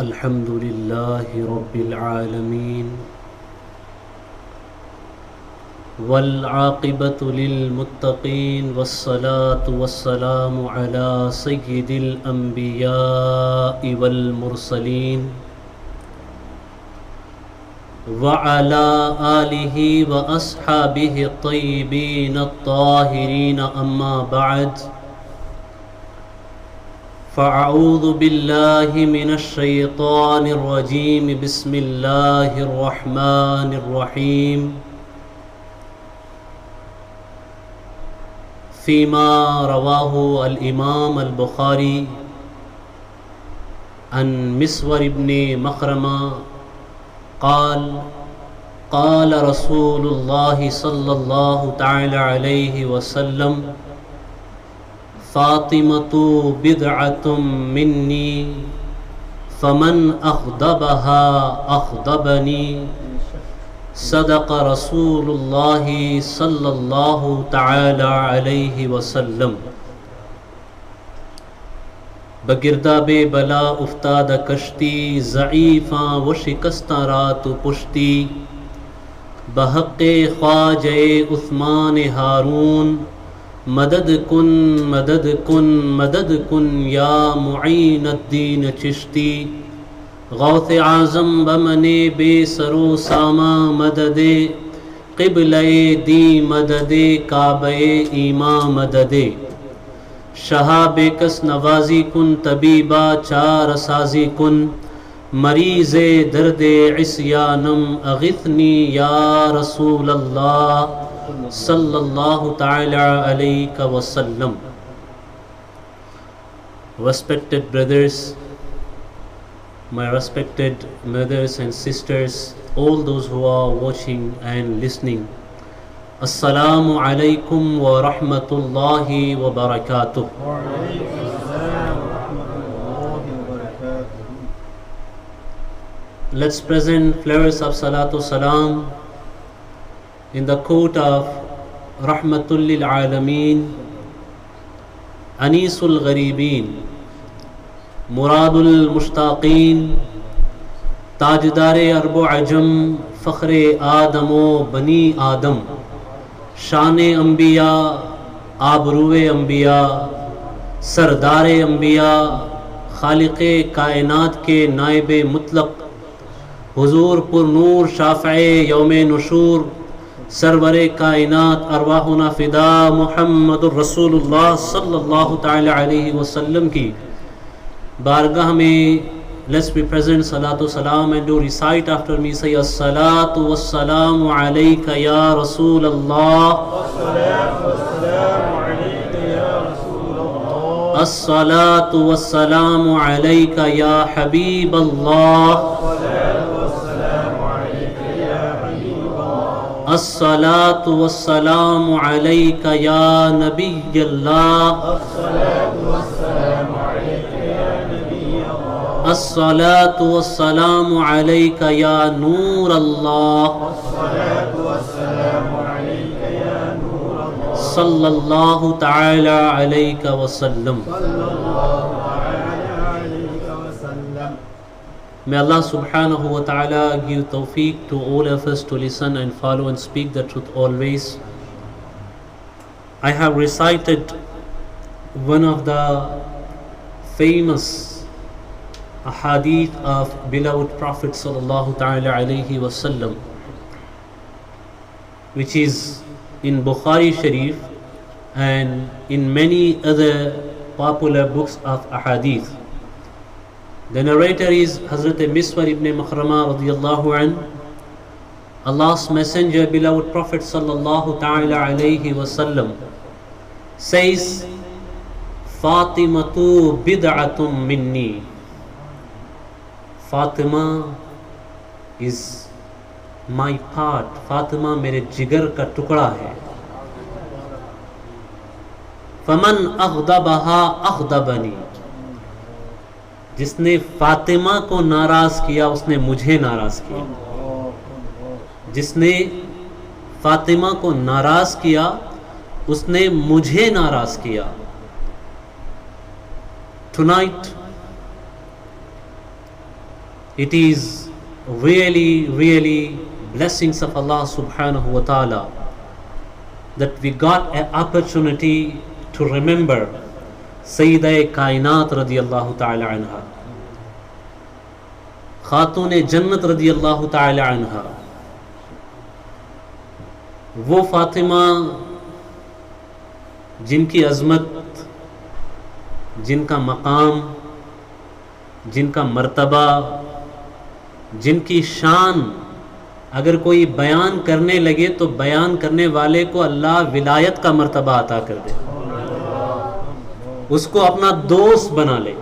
الحمد لله رب العالمين والعاقبة للمتقين والصلاة والسلام على سيد الأنبياء والمرسلين وعلى آله وأصحابه الطيبين الطاهرين أما بعد فأعوذ بالله من الشيطان الرجيم بسم الله الرحمن الرحيم فيما رواه الإمام البخاري عن مسور بن مخرمة قال قال رسول الله صلى الله تعالى عليه وسلم فاطمة بضعة مني فمن أغضبها أغضبني صدق رسول الله صلى الله تعالى عليه وسلم بگرداب بلا افتاد کشتی ضعیفاں و شکستہ رات پشتی بحق خواجہ عثمان ہارون مدد کن یا معین الدین چشتی غوث اعظم بمن بے سرو ساما مدد قبلہ دی مدد کعبہ ایماں مدد شہاب کس نوازی کن طبیبہ چار سازی کن مریض درد عصیانم اغثنی یا رسول اللہ صلی اللہ تعالی علیہ وسلم. Respected brothers, my respected mothers and sisters, all those who are watching and listening, Assalamu alaikum wa rahmatullahi wa barakatuh. Let's present flowers of salatu salam in the court of Rahmatul lil Alameen, Anisul Gharibeen, Muradul Mushtaqeen, Tajdar Arb و Ajam, Fakhr Adam و Bani Adam, شان انبیاء آبرو انبیاء سردار انبیاء خالق کائنات کے نائب مطلق حضور پر نور شافع یوم نشور سرور کائنات ارواحنا فدا محمد الرسول اللہ صلی اللہ تعالی علیہ وسلم کی بارگاہ میں let's be present salatu salam and do recite after me. Say as-salatu was-salamu alayka ya Rasul Allah, as-salatu was-salamu alayka ya Habib Allah, as-salatu was-salamu alayka ya Nabi Allah, الصلاة والسلام عليك يا نور الله صلى الله تعالى عليك وسلم. May Allah subhanahu wa ta'ala give tawfiq to all of us to listen and follow and speak the truth always. I have recited one of the famous ahadith of beloved Prophet sallallahu ta'ala alayhi wasallam, which is in Bukhari Sharif and in many other popular books of ahadith. The narrator is Hazrat Miswar ibn Makhrama radiyallahu an. Allah's messenger, beloved Prophet sallallahu ta'ala alayhi wasallam, says, Fatimatu bid'atum minni. Fatima is my part. Fatima میرے جگر کا ٹکڑا ہے. فمن اغضبها اغضبنی. جس نے فاطمہ کو ناراض کیا اس نے مجھے ناراض کیا. جس نے فاطمہ کو ناراض کیا اس نے مجھے ناراض کیا. Tonight It is really blessings of Allah subhanahu wa ta'ala that we got an opportunity to remember Sayyidah Kainat radiyallahu ta'ala anha, Khatun Jannat radiyallahu ta'ala anha, وہ فاطمہ جن کی عظمت، جن کا مقام، جن کا مرتبہ، جن کی شان اگر کوئی بیان کرنے لگے تو بیان کرنے والے کو اللہ ولایت کا مرتبہ عطا کر دے، اس کو اپنا دوست بنا لے.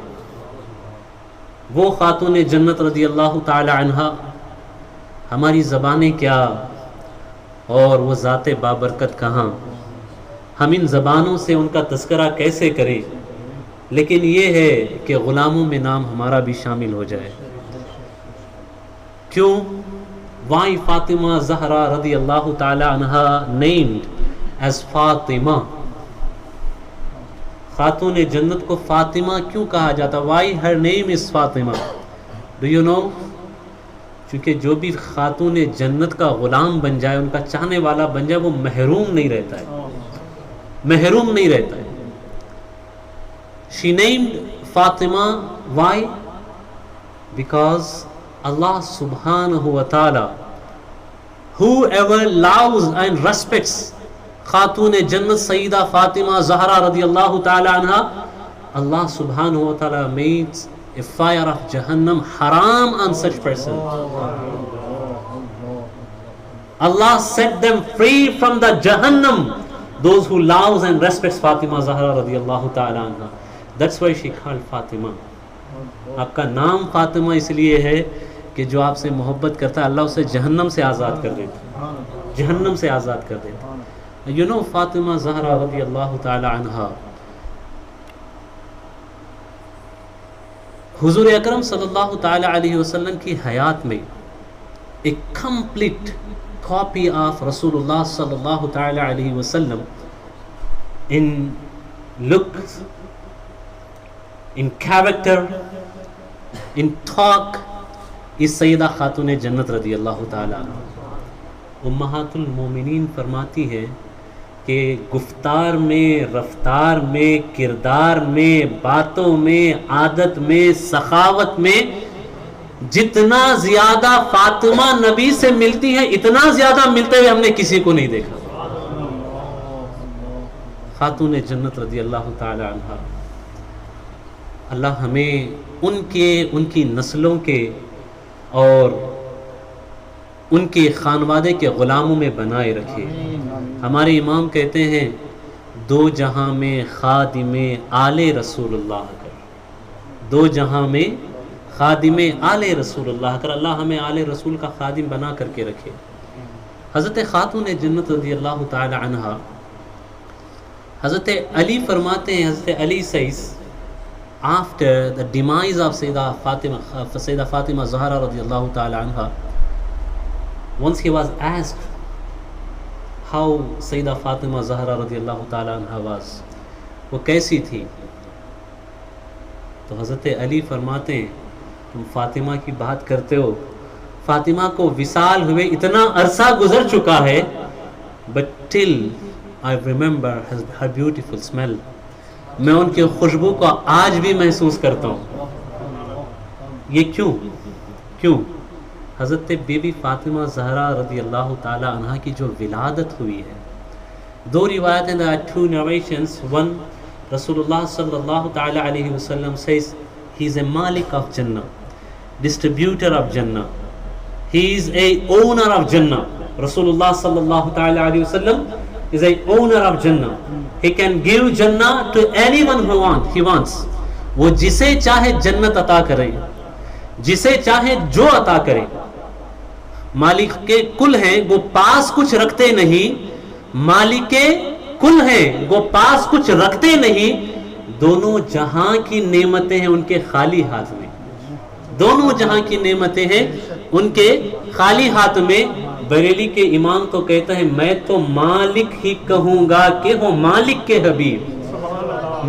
وہ خاتون جنت رضی اللہ تعالی عنہا، ہماری زبانیں کیا اور وہ ذات بابرکت کہاں، ہم ان زبانوں سے ان کا تذکرہ کیسے کریں، لیکن یہ ہے کہ غلاموں میں نام ہمارا بھی شامل ہو جائے. کیوں؟ Why Fatima Zahra radiyallahu ta'ala anha named as Fatima? خاتون جنت کو فاطمہ کیوں کہا جاتا؟ Why her name is Fatima? Do you know? چونکہ جو بھی خاتون جنت کا غلام بن جائے، ان کا چاہنے والا بن جائے، وہ محروم نہیں رہتا ہے، محروم نہیں رہتا ہے. She named Fatima. Why? Because Allah subhanahu wa ta'ala, whoever loves and respects Khatun Jannat Sayyida Fatima Zahra radiyallahu ta'ala anha, Allah subhanahu wa ta'ala makes a fire of Jahannam haram on such person. Allah set them free from the Jahannam, those who loves and respects Fatima Zahra radiyallahu ta'ala anha. That's why she called Fatima. آپ کا نام فاطمہ اس لیے ہے کہ جو آپ سے محبت کرتا ہے اللہ اسے جہنم سے آزاد کر دیتا، جہنم سے آزاد کر دیتا. You know فاطمہ زہرا رضی اللہ تعالی عنہا، حضور اکرم صلی اللہ تعالی علیہ وسلم کی حیات میں ایک کمپلیٹ کاپی آف رسول اللہ صلی اللہ تعالی علیہ وسلم in look, in character, in talk اس سیدہ خاتون جنت رضی اللہ تعالیٰ عنہ. امہات المومنین فرماتی ہے کہ گفتار میں، رفتار میں، کردار میں، باتوں میں، عادت میں، سخاوت میں جتنا زیادہ فاطمہ نبی سے ملتی ہے اتنا زیادہ ملتے ہوئے ہم نے کسی کو نہیں دیکھا. خاتون جنت رضی اللہ تعالی عنہ، اللہ ہمیں ان کی نسلوں کے اور ان کے خانوادے کے غلاموں میں بنائے رکھے. ہمارے امام کہتے ہیں دو جہاں میں خادم آل رسول اللہ کر، دو جہاں میں خادم آل رسول اللہ کر. اللہ ہمیں آل رسول کا خادم بنا کر کے رکھے. حضرت خاتون جنت رضی اللہ تعالی عنہ، حضرت علی فرماتے ہیں، حضرت علی says after the demise of Sayyidah Fatima Zahra radiyallahu ta'ala anha, once he was asked how Sayyidah Fatima Zahra radiyallahu ta'ala anha was, وہ کیسی تھی، تو حضرت علی فرماتے ہیں تم فاطمہ کی بات کرتے ہو، فاطمہ کو وصال ہوئے اتنا عرصہ گزر چکا ہے but till I remember her beautiful smell. میں ان کی خوشبو کو آج بھی محسوس کرتا ہوں. یہ کیوں؟ حضرت بی بی فاطمہ زہرا رضی اللہ تعالی عنہ کی جو ولادت ہوئی ہے، دو روایتیں، there are two narrations. One, رسول اللہ صلی اللہ تعالی علیہ وسلم says he is a malik of Jannah, distributor of Jannah, he is a owner of Jannah. رسول اللہ صلی اللہ تعالی علیہ وسلم is a owner of Jannah. He can give Jannah to anyone who he wants. وہ جسے چاہے جنت عطا کرے، جسے چاہے جو عطا کرے. مالک کے کل ہیں، وہ پاس کچھ رکھتے نہیں. مالک کے کل ہیں، وہ پاس کچھ رکھتے نہیں. دونوں جہاں کی نعمتیں ہیں ان کے خالی ہاتھ میں، دونوں جہاں کی نعمتیں ہیں ان کے خالی ہاتھ میں. بریلی کے امام تو کہتا ہے میں تو مالک ہی کہوں گا کہ ہو مالک کے حبیب،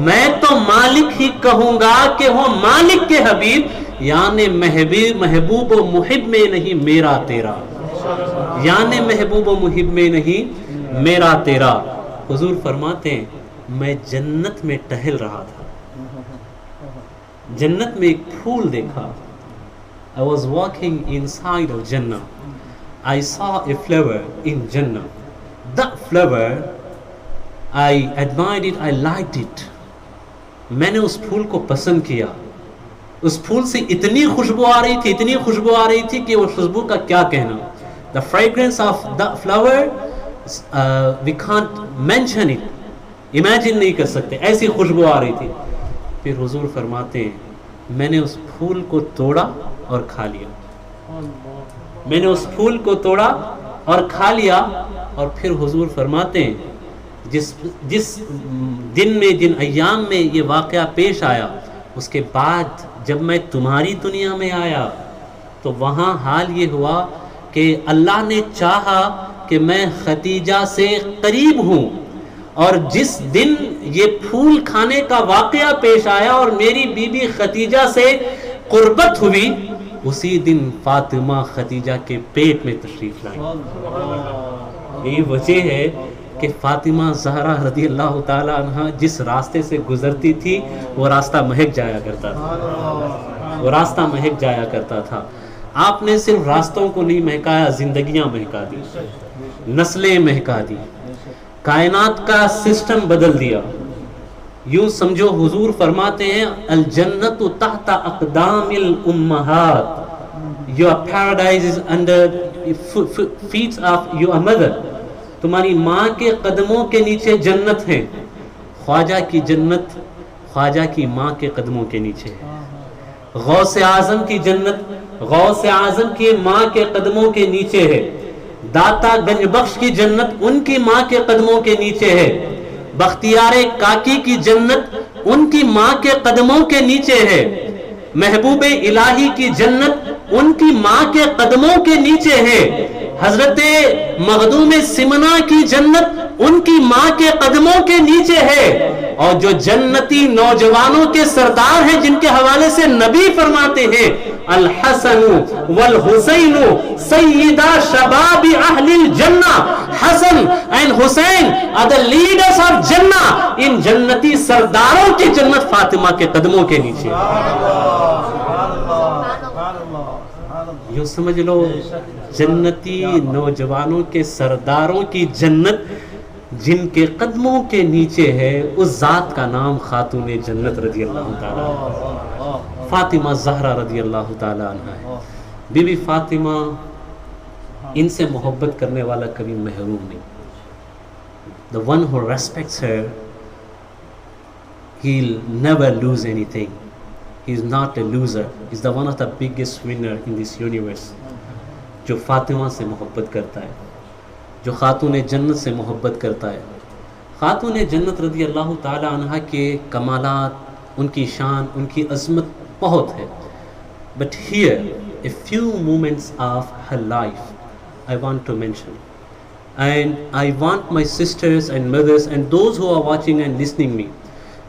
میں تو مالک ہی کہوں گا کہ ہو مالک کے حبیب. یعنی محبوب و محب میں نہیں میرا تیرا، یعنی محبوب و محب میں نہیں میرا تیرا۔ حضور فرماتے ہیں میں جنت میں ٹہل رہا تھا، جنت میں ایک پھول دیکھا. I was walking inside of Jannah. I saw a flower in Jannah. That flower, I admired it, I liked it. میں نے اس پھول کو پسند کیا. اس پھول سے اتنی خوشبو آ رہی تھی، اتنی خوشبو آ رہی تھی کہ وہ خوشبو کا کیا کہنا. The fragrance of that flower, we can't mention it. Imagine نہیں کر سکتے، ایسی خوشبو آ رہی تھی. پھر حضور فرماتے ہیں میں نے اس پھول کو توڑا اور کھا لیا. میں نے اس پھول کو توڑا اور کھا لیا. اور پھر حضور فرماتے ہیں جس دن میں، جن ایام میں یہ واقعہ پیش آیا، اس کے بعد جب میں تمہاری دنیا میں آیا تو وہاں حال یہ ہوا کہ اللہ نے چاہا کہ میں خدیجہ سے قریب ہوں، اور جس دن یہ پھول کھانے کا واقعہ پیش آیا اور میری بیوی خدیجہ سے قربت ہوئی، اسی دن فاطمہ خدیجہ کے پیٹ میں تشریف لائی. یہی وجہ ہے کہ فاطمہ زہرا رضی اللہ تعالی عنہ جس راستے سے گزرتی تھی وہ راستہ مہک جایا کرتا تھا، وہ راستہ مہک جایا کرتا تھا. آپ نے صرف راستوں کو نہیں مہکایا، زندگیاں مہکا دی، نسلیں مہکا دی، کائنات کا سسٹم بدل دیا. یوں سمجھو حضور فرماتے ہیں الجنت تحت اقدام الامہات، your paradise is under feet of your mother. تمہاری ماں کے قدموں کے نیچے جنت ہے. خواجہ کی جنت خواجہ کی ماں کے قدموں کے نیچے ہے. غوث اعظم کی جنت غوث اعظم کی ماں کے قدموں کے نیچے ہے. داتا گنج بخش کی جنت ان کی ماں کے قدموں کے نیچے ہے. بختیار کاکی کی جنت ان کی ماں کے قدموں کے نیچے ہے. محبوب الہی کی جنت ان کی ماں کے قدموں کے نیچے ہے. حضرت مخدوم سمنا کی جنت ان کی ماں کے قدموں کے نیچے ہے. اور جو جنتی نوجوانوں کے سردار ہیں جن کے حوالے سے نبی فرماتے ہیں الحسن والحسین سیدہ شباب اہل الجنہ، Hasan and Husain are the leaders of جنہ. ان جنتی سرداروں کی جنت فاطمہ کے قدموں کے نیچے. یوں سمجھ لو جنتی نوجوانوں کے سرداروں کی جنت جن کے قدموں کے نیچے ہے، اس ذات کا نام خاتون جنت رضی اللہ تعالیٰ عنہ فاطمہ زہرا رضی اللہ تعالیٰ عنہ ہے. بی بی فاطمہ، ان سے محبت کرنے والا کبھی محروم نہیں. The one who respects her, he'll never lose anything. He's not a loser. He's the one of the biggest winner in this universe. جو فاطمہ سے محبت کرتا ہے، جو خاتون جنت سے محبت کرتا ہے. خاتون جنت رضی اللہ تعالی عنہ کے کمالات، ان کی شان، ان کی عظمت بہت ہے. But here a few moments of her life I want to mention, and I want my sisters and mothers and those who are watching and listening me,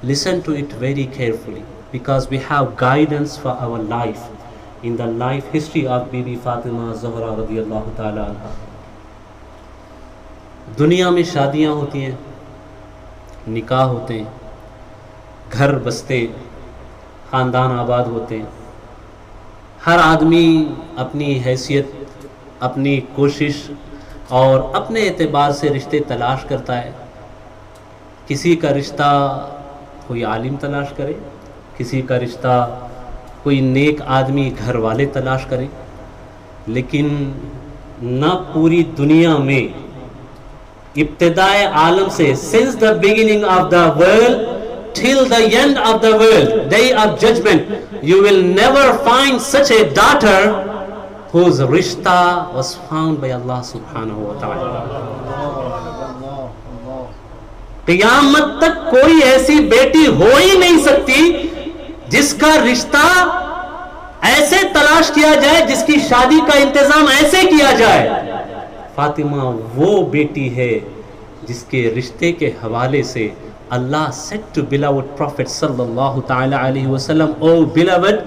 listen to it very carefully, because we have guidance for our life in the life history of Bibi Fatima Zahra رضی اللہ تعالی عنہ. دنیا میں شادیاں ہوتی ہیں، نکاح ہوتے ہیں، گھر بستے، خاندان آباد ہوتے ہیں. ہر آدمی اپنی حیثیت، اپنی کوشش اور اپنے اعتبار سے رشتے تلاش کرتا ہے. کسی کا رشتہ کوئی عالم تلاش کرے، کسی کا رشتہ کوئی نیک آدمی گھر والے تلاش کریں. لیکن نہ پوری دنیا میں ابتدائے عالم سے since the beginning of the world till the end of the world, day of judgment, you will never find such a daughter whose rishta was found by Allah subhanahu wa ta'ala. قیامت تک کوئی ایسی بیٹی ہو ہی نہیں سکتی جس کا رشتہ ایسے تلاش کیا جائے، جس کی شادی کا انتظام ایسے کیا جائے. فاطمہ وہ بیٹی ہے جس کے رشتے کے حوالے سے اللہ said to beloved Prophet صلی اللہ تعالی علیہ وسلم, oh beloved,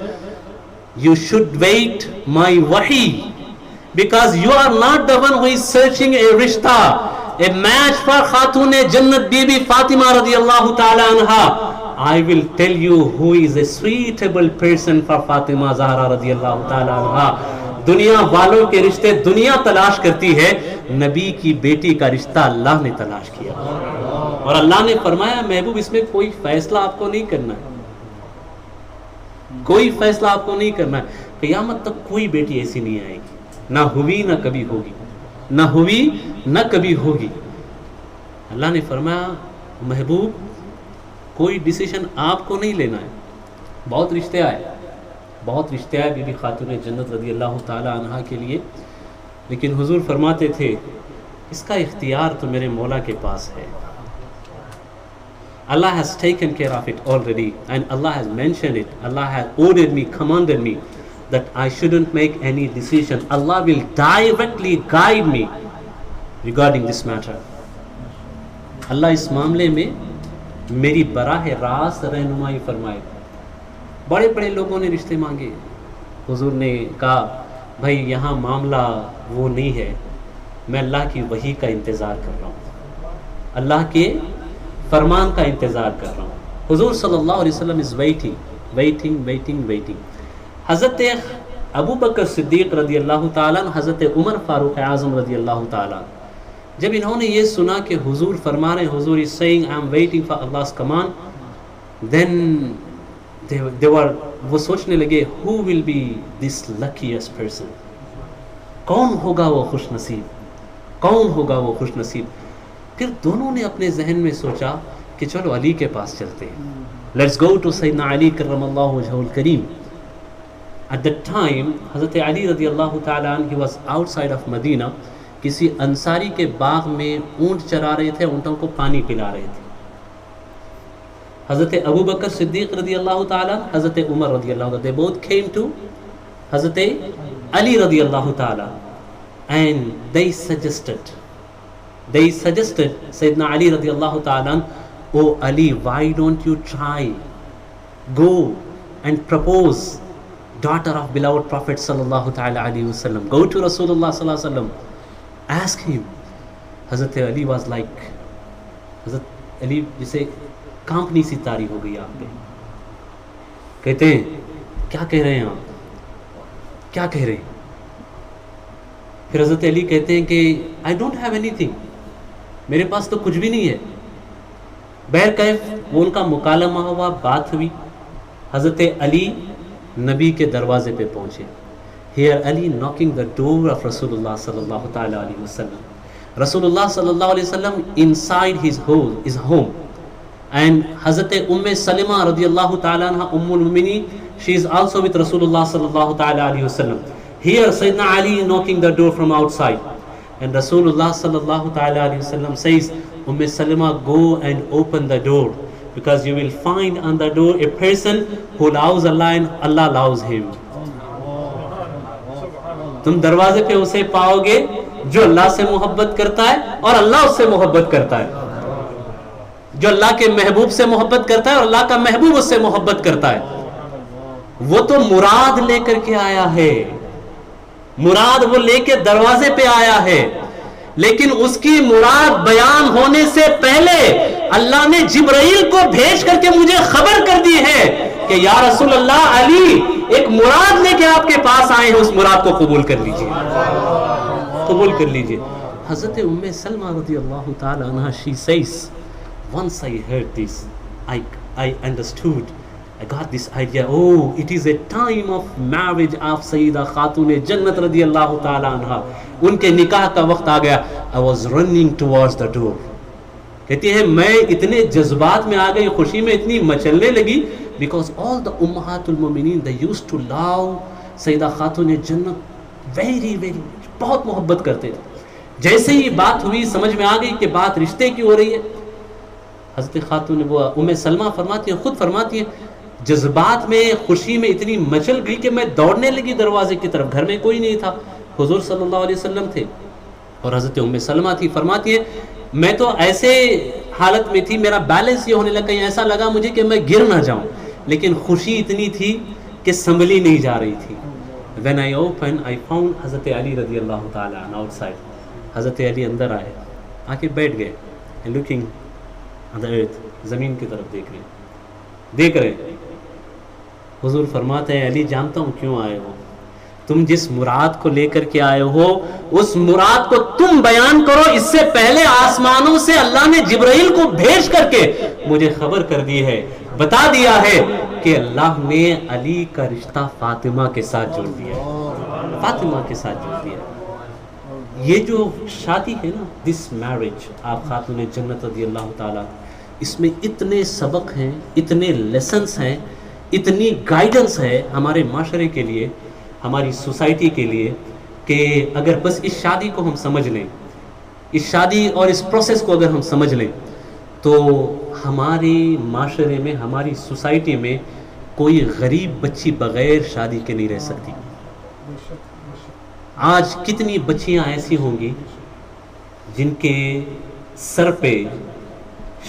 you should wait my wahi, because you are not the one who is searching a rishta, a match for Khatun Jannat Bibi Fatima radiyallahu ta'ala anha. I will tell you who is a suitable person for Fatima Zahra radiyallahu ta'ala anha. دنیا والوں کے رشتے دنیا تلاش کرتی ہے, نبی کی بیٹی کا رشتہ اللہ نے تلاش کیا, اور اللہ نے فرمایا محبوب اس میں کوئی فیصلہ آپ کو نہیں کرنا ہے, کوئی فیصلہ آپ کو نہیں کرنا ہے. قیامت تک کوئی بیٹی ایسی نہیں آئے گی, نہ ہوئی نہ کبھی ہوگی, نہ ہوئی نہ کبھی ہوگی. اللہ نے فرمایا محبوب کوئی ڈیسیشن آپ کو نہیں لینا ہے. بہت رشتے آئے, بہت رشتے آئے بی بی خاتون جنت رضی اللہ تعالی عنہا کے لیے, لیکن حضور فرماتے تھے اس کا اختیار تو میرے مولا کے پاس ہے. Allah has taken care of it already, and Allah has mentioned it. Allah has ordered me, commanded me that I shouldn't make any decision. Allah will directly guide me regarding this matter. اللہ اس معاملے میں میری براہ راست رہنمائی فرمائے. بڑے بڑے لوگوں نے رشتے مانگے, حضور نے کہا بھائی یہاں معاملہ وہ نہیں ہے, میں اللہ کی وحی کا انتظار کر رہا ہوں, اللہ کے فرمان کا انتظار کر رہا ہوں. حضور صلی اللہ علیہ وسلم is waiting. حضرت ابو بکر صدیق رضی اللہ تعالیٰ, حضرت عمر فاروق اعظم رضی اللہ تعالیٰ, جب انہوں نے یہ سنا کہ حضور فرما رہے ہیں, حضور is saying I am waiting for Allah's command, then وہ سوچنے لگے who will be this luckiest person, کون ہوگا وہ خوش نصیب, کون ہوگا وہ خوش نصیب. پھر دونوں نے اپنے ذہن میں سوچا کہ چلو علی کے پاس چلتے ہیں, لیٹس گو ٹو سیدنا علی کرم اللہ وجہہ الکریم. ایٹ that time حضرت علی رضی اللہ تعالیٰ عنہ he was outside of مدینہ, کسی انصاری کے باغ میں اونٹ چرا رہے تھے, اونٹوں کو پانی پلا رہے تھے. حضرت ابو بکر صدیق رضی اللہ تعالیٰ, حضرت عمر رضی اللہ تعالیٰ, they both came to حضرت علی رضی اللہ تعالیٰ, and they suggested Sayyidina Ali رضی اللہ تعالیٰ, oh Ali, why don't you try, go and propose daughter of beloved Prophet sallallahu ta'ala alayhi wa sallam, go to Rasulullah sallallahu alayhi wa sallam, ask him. حضرت علی was like, حضرت علی جسے کانپنی سی تاری ہو گئی آپ پہ, کہتے ہیں کیا کہہ رہے ہیں آپ, کیا کہہ رہے ہیں. پھر حضرت علی کہتے ہیں کہ I don't have anything, میرے پاس تو کچھ بھی نہیں ہے. بہرکیف وہ ان کا مکالمہ ہوا, بات ہوئی. حضرت علی نبی کے دروازے پہ پہنچے. Here Ali knocking the door of Rasulullah sallallahu ta'ala alayhi wa sallam. Rasulullah sallallahu alayhi wa sallam inside his home. And Hazrat Salima radiyallahu ta'ala anha Ummul Mu'minin, she is also with Rasulullah sallallahu ta'ala alayhi wa sallam. Here Sayyidina Ali knocking the door from outside, and Rasulullah sallallahu ta'ala alayhi wa sallam says, Salima, go and open the door, because you will find on the door a person who loves Allah and Allah loves him. تم دروازے پہ اسے پاؤ گے جو اللہ سے محبت کرتا ہے اور اللہ اس سے محبت کرتا ہے, جو اللہ کے محبوب سے محبت کرتا ہے اور اللہ کا محبوب اس سے محبت کرتا ہے. وہ تو مراد لے کر کے آیا ہے, مراد وہ لے کے دروازے پہ آیا ہے, لیکن اس کی مراد بیان ہونے سے پہلے اللہ نے جبرائیل کو بھیج کر کے مجھے خبر کر دی ہے کہ یا رسول اللہ, علی ایک مراد لے کے آپ کے پاس آئے ہیں, اس مراد کو قبول کر لیجئے, قبول کر لیجئے. حضرت سلمہ رضی اللہ تعالی عنہ, she says, once I heard this, I understood, I got this idea, oh, it is a time of marriage of Sayyida Khatun Jannat رضی اللہ تعالی عنہ, ان کے نکاح کا وقت آ گیا. I was running towards the door. کہتی ہے میں اتنے جذبات میں آ گئی, خوشی میں اتنی مچلنے لگی, because all the Ummahat al-Mu'minin, they used to love Sayyida Khatun Jannat very much, بہت محبت کرتے تھے. جیسے ہی بات ہوئی سمجھ میں آ گئی کہ بات رشتے کی ہو رہی ہے. حضرت خاتون وہ سلمہ فرماتی ہیں, خود فرماتی ہیں, جذبات میں خوشی میں اتنی مچل گئی کہ میں دوڑنے لگی دروازے کی طرف. گھر میں کوئی نہیں تھا, حضور صلی اللہ علیہ وسلم تھے اور حضرت سلمہ تھی. فرماتی ہے میں تو ایسے حالت میں تھی, میرا بیلنس یہ ہونے لگا, کہیں ایسا لگا مجھے کہ میں گر نہ جاؤں, لیکن خوشی اتنی تھی کہ سنبھلی نہیں جا رہی تھی. When I opened, I found حضرت علی رضی اللہ تعالیٰ عنہ outside. حضرت علی اندر آئے, آ کے بیٹھ گئے, and looking on the earth, زمین کی طرف دیکھ رہے. حضور فرماتے ہیں علی جانتا ہوں کیوں آئے ہو, تم جس مراد کو لے کر کے آئے ہو اس مراد کو تم بیان کرو. اس سے پہلے آسمانوں سے اللہ نے جبرائیل کو بھیج کر کے مجھے خبر کر دی ہے, بتا دیا ہے کہ اللہ نے علی کا رشتہ فاطمہ کے ساتھ جوڑ دیا, فاطمہ کے ساتھ جوڑ دیا. یہ جو شادی ہے نا, دس میرج, آپ خاتون جنت رضی اللہ تعالیٰ, اس میں اتنے سبق ہیں, اتنے لیسنس ہیں, اتنی گائیڈنس ہے ہمارے معاشرے کے لیے, ہماری سوسائٹی کے لیے, کہ اگر بس اس شادی کو ہم سمجھ لیں, اس شادی اور اس پروسیس کو اگر ہم سمجھ لیں, تو ہمارے معاشرے میں, ہماری سوسائٹی میں کوئی غریب بچی بغیر شادی کے نہیں رہ سکتی. آج کتنی بچیاں ایسی ہوں گی جن کے سر پہ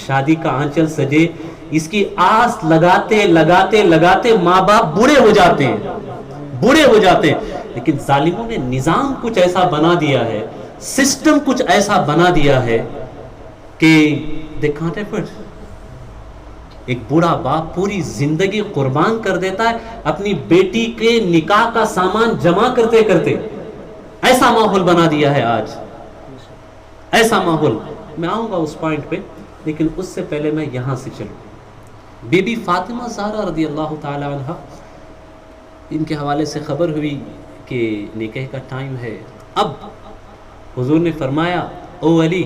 شادی کا آنچل سجے, اس کی آس لگاتے لگاتے لگاتے ماں باپ بوڑھے ہو جاتے ہیں, لیکن ظالموں نے نظام کچھ ایسا بنا دیا ہے, سسٹم کچھ ایسا بنا دیا ہے کہ they can't afford. ایک بوڑھا باپ پوری زندگی قربان کر دیتا ہے اپنی بیٹی کے نکاح کا سامان جمع کرتے کرتے. ایسا ماحول بنا دیا ہے آج, ایسا ماحول. میں آؤں گا اس پوائنٹ پہ, لیکن اس سے پہلے میں یہاں سے چلوں. بی بی فاطمہ زہرا رضی اللہ تعالی عنہ, ان کے حوالے سے خبر ہوئی کہ نکاح کا ٹائم ہے. اب حضور نے فرمایا او علی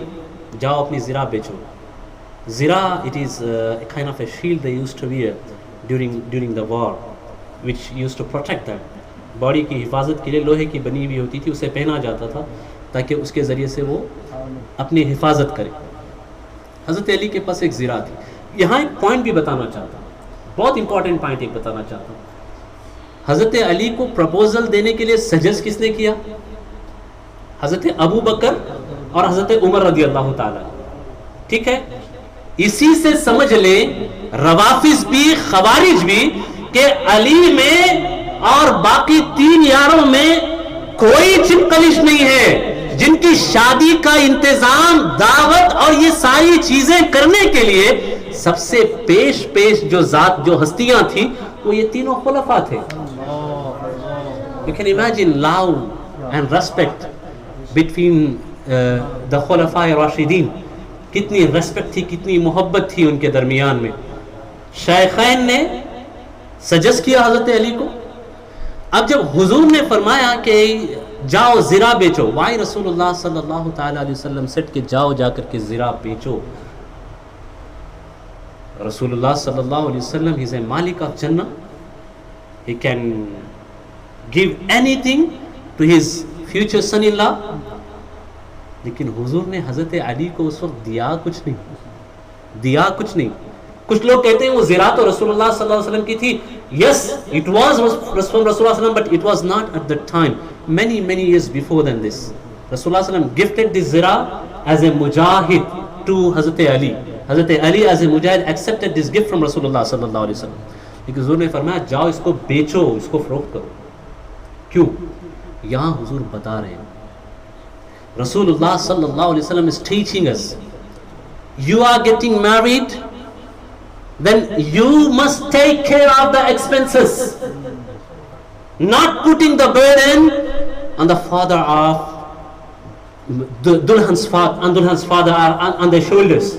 جاؤ اپنی زرہ بیچو. زرہ, it is a kind of a shield they used to wear during the war, which used to protect them. Body کی حفاظت کے لیے لوہے کی بنی ہوئی ہوتی تھی, اسے پہنا جاتا تھا تاکہ اس کے ذریعے سے وہ اپنی حفاظت کرے. حضرت علی کے پاس ایک زرہ تھی. یہاں ایک پوائنٹ بھی بتانا چاہتا ہوں, بہت امپورٹنٹ پوائنٹ ایک بتانا چاہتا ہوں. حضرت علی کو پرپوزل دینے کے لیے سجس کس نے کیا؟ حضرت ابو بکر اور حضرت عمر رضی اللہ تعالیٰ. ٹھیک ہے, اسی سے سمجھ لیں روافظ بھی, خوارج بھی, کہ علی میں اور باقی 3 یاروں میں کوئی چپکلش نہیں ہے جن کی شادی کا انتظام, دعوت اور یہ ساری چیزیں کرنے کے لیے سب سے پیش جو ذات, جو ہستیاں تھیں, وہ یہ تینوں خلفاء تھے. You can imagine love and respect between the خلفاء راشدین. کتنی ریسپیکٹ تھی, کتنی محبت تھی ان کے درمیان میں. شیخین نے سجس کیا حضرت علی کو. اب جب حضور نے فرمایا کہ جاؤ زرہ بیچو, وائی رسول اللہ صلی اللہ تعالی علیہ وسلم سٹ کہ جاؤ جا کر کے زرہ بیچو. رسول اللہ صلی اللہ علیہ وسلم, he is a Malik of جنہ, he can give anything to his future son-in-law. لیکن حضور نے حضرت علی کو اس وقت دیا کچھ نہیں. کچھ لوگ کہتے ہیں وہ زرہ تو رسول اللہ صلی اللہ علیہ وسلم کی تھی. Yes, it was from Rasulullah صلی اللہ علیہ وسلم, but it was not at that time. Many years before than this. Rasulullah صلی اللہ علیہ وسلم gifted this zirah as a mujahid to حضرت علی. حضرت علی as a mujahid accepted this gift from Rasulullah صلی اللہ علیہ وسلم. لیکن حضور نے فرمایا جاؤ اس کو بیچو, اس کو فروخت کرو. کیوں؟ یہاں حضور بتا رہے ہیں, رسول اللہ صلی اللہ علیہ وسلم is teaching us, you are getting married, then you must take care of the expenses, not putting the burden on the father of Dulhan's father on their shoulders.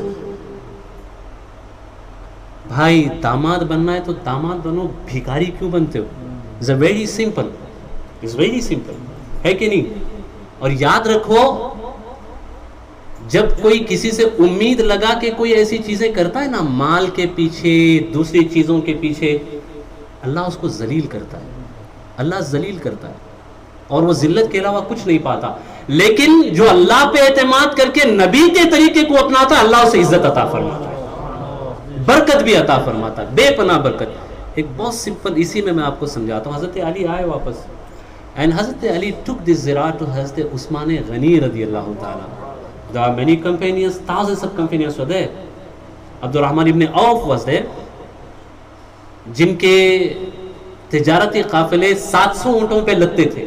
بھائی داماد بننا ہے تو داماد بنو, بھیکاری کیوں بنتے ہو؟ It's very simple, ہے کہ نہیں؟ اور یاد رکھو جب کوئی کسی سے امید لگا کہ کوئی ایسی چیزیں کرتا ہے نا, مال کے پیچھے, دوسری چیزوں کے پیچھے, اللہ اس کو ذلیل کرتا ہے. اللہ ذلیل کرتا ہے اور وہ ذلت کے علاوہ کچھ نہیں پاتا. لیکن جو اللہ پہ اعتماد کر کے نبی کے طریقے کو اپناتا ہے, اللہ اسے عزت عطا فرماتا ہے, برکت بھی عطا فرماتا ہے, بے پناہ برکت. ایک بہت سمپل, اسی میں آپ کو سمجھاتا ہوں. حضرت علی آئے واپس, and حضرت علی took this zirah to حضرت عثمان غنی رضی اللہ تعالیٰ. There are many companions, thousands of companions were there. عبد الرحمن ابن عوف was there, جن کے تجارتی قافلے 700 اونٹوں پہ لدتے تھے.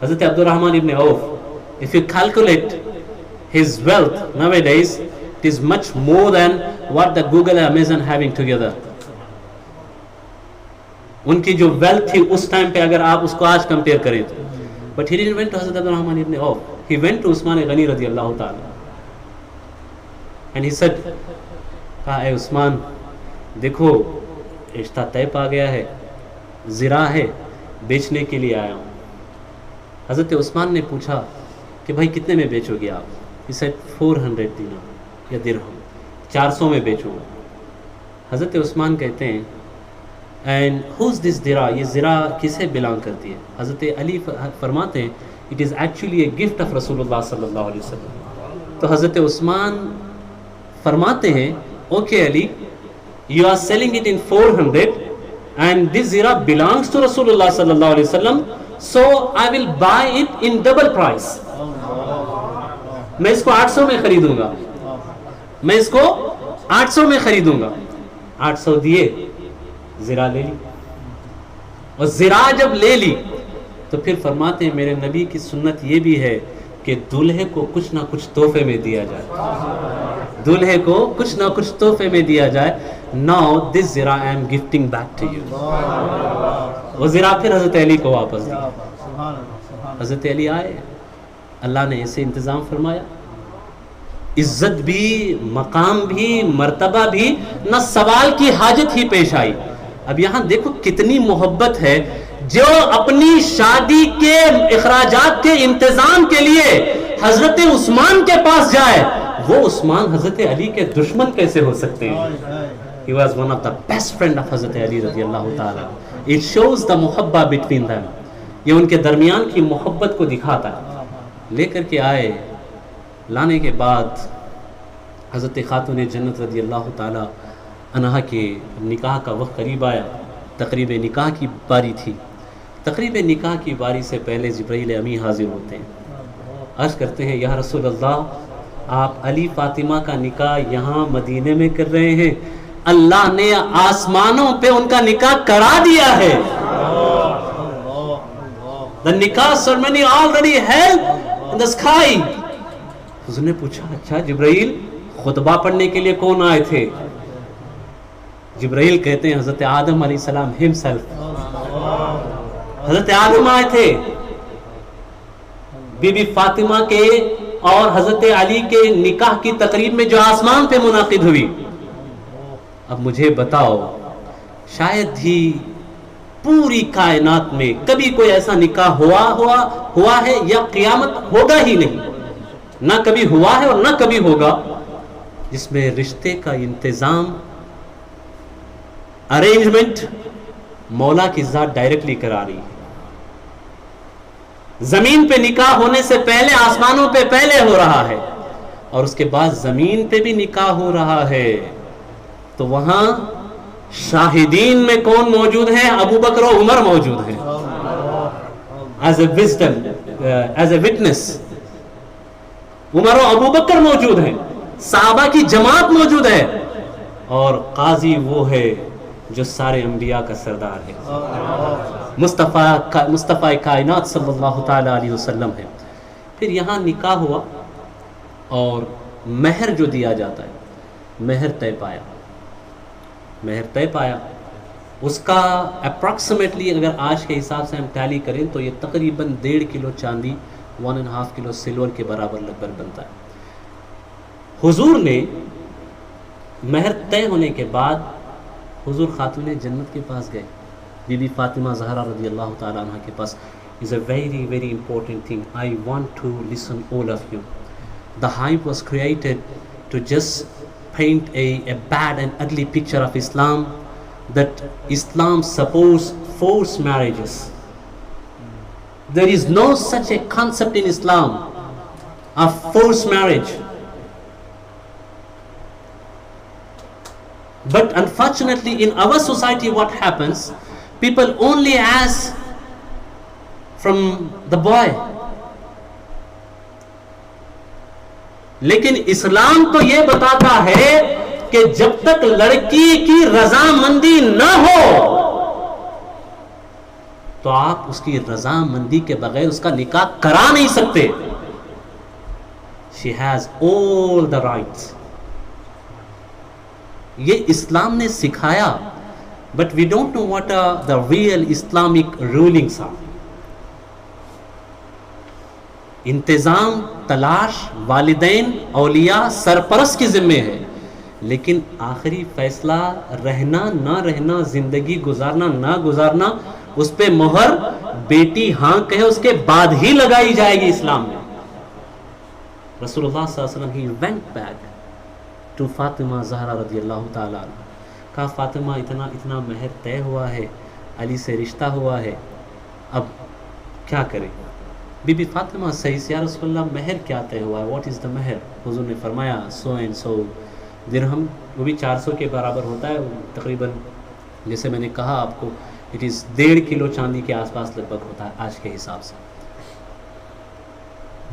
حضرت عبد الرحمن ابن عوف, if you calculate his wealth nowadays, it is much more than what the Google and Amazon having together. ان کی جو ویلتھ تھی اس ٹائم پہ اگر آپ اس کو آج کمپیئر کریں تو. But he didn't went to Hazrat Abdul Rahman ibn Auf. He went to Usman Ghani رضی اللہ تعالی and he said, کہا اے عثمان دیکھو رشتہ طے پا گیا ہے, زرا ہے, بیچنے کے لیے آیا ہوں. حضرت عثمان نے پوچھا کہ بھائی کتنے میں بیچو گے آپ؟ He said 400 دینار یا درہم, 400 میں بیچوں گا. حضرت عثمان کہتے ہیں اینڈ who's this زرا, یہ زرا کسے بلانگ کرتی ہے؟ حضرت علی فرماتے ہیں it is actually a gift of رسول اللہ صلی اللہ علیہ وسلم. تو حضرت عثمان فرماتے ہیں okay Ali, you are selling it in 400 and this zira belongs to Rasulullah sallallahu alaihi wasallam, so I will buy it in double price. میں اس کو 800 میں خریدوں گا, میں اس کو 800 میں خریدوں گا. 800 دیے, زرا لے لی. اور زرا جب لے لی تو پھر فرماتے ہیں میرے نبی کی سنت یہ بھی ہے کہ دولہے کو کچھ نہ کچھ تحفے میں دیا جائے, دولہے کو کچھ نہ کچھ تحفے میں دیا جائے. Now this zira I am gifting back to you. وہ زرا پھر حضرت علی کو واپس دیا. حضرت علی آئے, اللہ نے ایسے انتظام فرمایا, عزت بھی, مقام بھی, مرتبہ بھی, نہ سوال کی حاجت ہی پیش آئی. اب یہاں دیکھو کتنی محبت ہے. جو اپنی شادی کے اخراجات کے انتظام کے لیے حضرت عثمان کے پاس جائے, وہ عثمان حضرت علی کے دشمن کیسے ہو سکتے ہیں؟ He was one of the best friend of حضرت علی رضی اللہ تعالیٰ. It shows the محبہ between them. یہ ان کے درمیان کی محبت کو دکھاتا ہے. لے کر کے آئے, لانے کے بعد حضرت خاتون جنت رضی اللہ تعالیٰ عنہا کے نکاح کا وقت قریب آیا. تقریب نکاح کی باری تھی. تقریب نکاح کی باری سے پہلے جبرائیل امی حاضر ہوتے ہیں, عرض کرتے ہیں یا رسول اللہ, آپ علی فاطمہ کا نکاح یہاں مدینے میں کر رہے ہیں, اللہ نے آسمانوں پہ ان کا نکاح کرا دیا ہے. The nikah ceremony already held in the sky. حضور نے پوچھا اچھا جبرائیل خطبہ پڑھنے کے لیے کون آئے تھے؟ جبرائیل کہتے ہیں حضرت آدم علیہ السلام himself. حضرت آدم آئے تھے, بی بی فاطمہ کے اور حضرت علی کے نکاح کی تقریب میں جو آسمان پہ منعقد ہوئی. اب مجھے بتاؤ, شاید ہی پوری کائنات میں کبھی کوئی ایسا نکاح ہوا ہے یا قیامت ہوگا ہی نہیں, نہ کبھی ہوا ہے اور نہ کبھی ہوگا, جس میں رشتے کا انتظام, ارینجمنٹ مولا کی ذات ڈائریکٹلی کرا رہی ہے. زمین پہ نکاح ہونے سے پہلے آسمانوں پہ پہلے ہو رہا ہے, اور اس کے بعد زمین پہ بھی نکاح ہو رہا ہے. تو وہاں شاہدین میں کون موجود ہیں؟ ابو بکر و عمر موجود ہیں as a wisdom, as a witness. Umar و ابو بکر موجود ہیں, صحابہ کی جماعت موجود ہے, اور قاضی وہ ہے جو سارے انبیاء کا سردار ہے, مصطفیٰ کائنات صلی اللہ تعالی علیہ وسلم ہے. پھر یہاں نکاح ہوا اور مہر جو دیا جاتا ہے, مہر طے پایا. مہر طے پایا, اس کا اپروکسیمیٹلی اگر آج کے حساب سے ہم ٹیلی کریں تو یہ تقریباً 1.5 کلو چاندی, 1.5 کلو سلور کے برابر لگ بھگ بنتا ہے. حضور نے مہر طے ہونے کے بعد حضور خاتون جنت کے پاس گئے, بی بی فاطمہ زہرا رضی اللہ تعالیٰ عنہ کے پاس. is a very very important thing. I want to listen all of you. The hype was created to just paint a bad and ugly picture of Islam, that Islam supports forced marriages. There is no such a concept in Islam of forced marriage. But unfortunately in our society what happens, people only ask from the boy. لیکن اسلام تو یہ بتاتا ہے کہ جب تک لڑکی کی رضامندی نہ ہو تو آپ اس کی رضامندی کے بغیر اس کا نکاح کرا نہیں سکتے. She has all the rights. یہ اسلام نے سکھایا, but we don't know what are the real Islamic rulings are. انتظام, تلاش والدین, اولیاء, سرپرست کی ذمہ ہے, لیکن آخری فیصلہ رہنا نہ رہنا, زندگی گزارنا نہ گزارنا, اس پہ مہر بیٹی ہاں کہے اس کے بعد ہی لگائی جائے گی اسلام میں. رسول اللہ صلی اللہ علیہ وسلم he went back to Fatima Zahra رضی اللہ تعالیٰ عنہ, کہا فاطمہ اتنا مہر طے ہوا ہے, علی سے رشتہ ہوا ہے, اب کیا کریں؟ بی بی فاطمہ صحیح سے, یا رسول اللہ مہر کیا طے ہوا ہے, واٹ از دا مہر؟ حضور نے فرمایا سو اینڈ سو درہم, وہ بھی 400 کے برابر ہوتا ہے تقریباً, جیسے میں نے کہا آپ کو اٹ از 1.5 کلو چاندی کے آس پاس لگ بھگ ہوتا ہے آج کے حساب سے.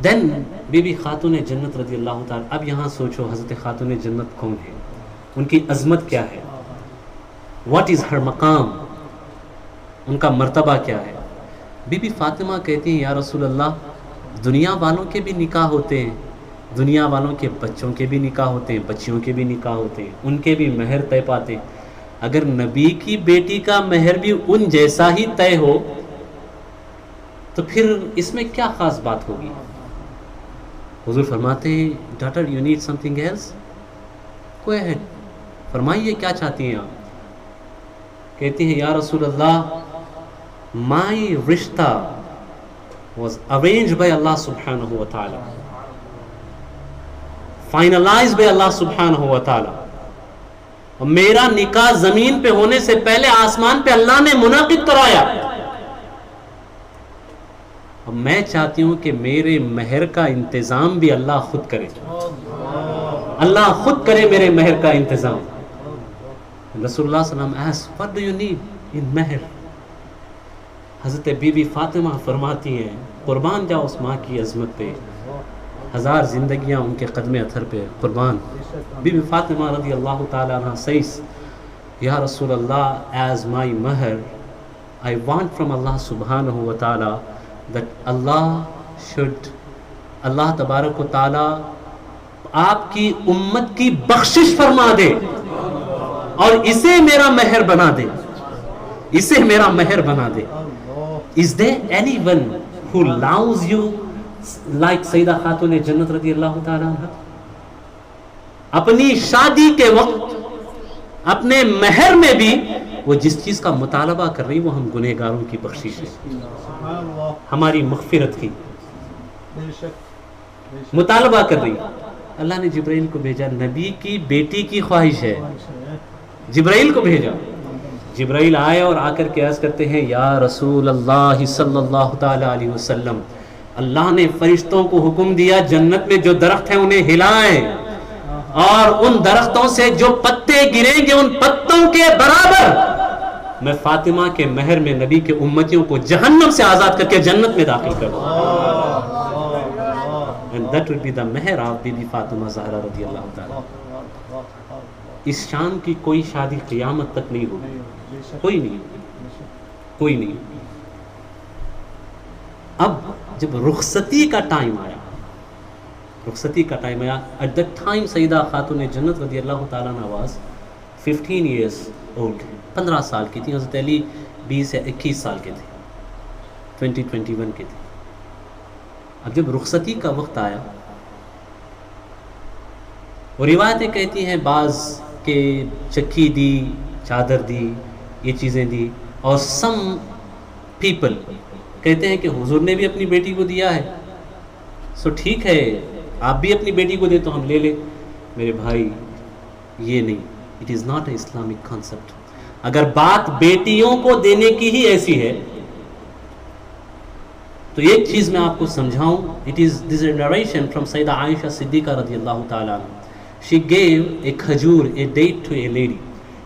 دین بی بی خاتون جنت رضی اللہ تعالیٰ, اب یہاں سوچو حضرت خاتون جنت کون ہے, ان کی عظمت کیا ہے, واٹ از ہر مقام, ان کا مرتبہ کیا ہے. بی بی فاطمہ کہتی ہیں یا رسول اللہ دنیا والوں کے بھی نکاح ہوتے ہیں, دنیا والوں کے بچوں کے بھی نکاح ہوتے ہیں, بچیوں کے بھی نکاح ہوتے ہیں, ان کے بھی مہر طے پاتے ہیں, اگر نبی کی بیٹی کا مہر بھی ان جیسا ہی طے ہو تو پھر اس میں کیا خاص بات ہوگی؟ حضور فرماتے ہیں daughter you need something else, go ahead, فرمائیے کیا چاہتی ہیں آپ؟ کہتی ہیں یا رسول اللہ my رشتہ was arranged by Allah subhanahu wa ta'ala, finalized by Allah subhanahu wa ta'ala, اور میرا نکاح زمین پہ ہونے سے پہلے آسمان پہ اللہ نے منعقد کرایا, اور میں چاہتی ہوں کہ میرے مہر کا انتظام بھی اللہ خود کرے, اللہ خود کرے میرے مہر کا انتظام. رسول اللہ صلی اللہ علیہ وسلم asked what do you need in مہر؟ حضرت بی بی فاطمہ فرماتی ہیں قربان جاؤ اس ماں کی عظمت پہ, 1000 زندگیاں ان کے قدم اثر پہ قربان. بی بی فاطمہ رضی اللہ تعالیٰ عنہ سیس یا رسول اللہ as my مہر I want from Allah subhanahu wa ta'ala that اللہ تبارک و تعالیٰ آپ کی امت کی بخشش فرما دے اور اسے میرا مہر بنا دے, اسے میرا مہر بنا دے. Is there anyone who loves you like سیدہ خاتون جنت رضی اللہ تعالیٰ عنہ؟ اپنی شادی کے وقت اپنے مہر میں بھی وہ جس چیز کا مطالبہ کر رہی وہ ہم گنہگاروں کی بخشش ہے, ہماری مغفرت کی مطالبہ کر رہی. اللہ نے جبرائیل کو بھیجا, نبی کی بیٹی کی خواہش ہے, جبرائیل کو بھیجا. جبرائیل آئے اور آ کر کے عرض کرتے ہیں یا رسول اللہ صلی اللہ تعالی علیہ وسلم, اللہ نے فرشتوں کو حکم دیا جنت میں جو درخت ہیں انہیں ہلائیں, اور ان درختوں سے جو پتے گریں گے ان پتوں کے برابر میں فاطمہ کے مہر میں نبی کے امتیوں کو جہنم سے آزاد کر کے جنت میں داخل کر دوں. And that would be the مہر of be be Fatima Zahra رضی اللہ تعالیٰ. اس شان کی کوئی شادی قیامت تک نہیں ہوگی, کوئی نہیں, کوئی نہیں. اب جب رخصتی کا ٹائم آیا, رخصتی کا ٹائم آیا, at that time سیدہ خاتون جنت رضی اللہ تعالیٰ عنہ was 15 years old, 15 سال کی تھی. حضرت علی 20 یا 21 سال کے تھے, 21 کے تھے. اب جب رخصتی کا وقت آیا, وہ روایتیں کہتی ہیں بعض کہ چکی دی, چادر دی, یہ چیزیں دی, اور سم پیپل کہتے ہیں کہ حضور نے بھی اپنی بیٹی کو دیا ہے, سو ٹھیک ہے آپ بھی اپنی بیٹی کو دے تو ہم لے لیں. میرے بھائی یہ نہیں, it is not a Islamic concept. اگر بات بیٹیوں کو دینے کی ہی ایسی ہے تو ایک چیز میں آپ کو سمجھاؤں. It is this narration from سیدہ عائشہ صدیقہ رضی اللہ تعالیٰ عنہ. She gave a khajur, a date to a lady,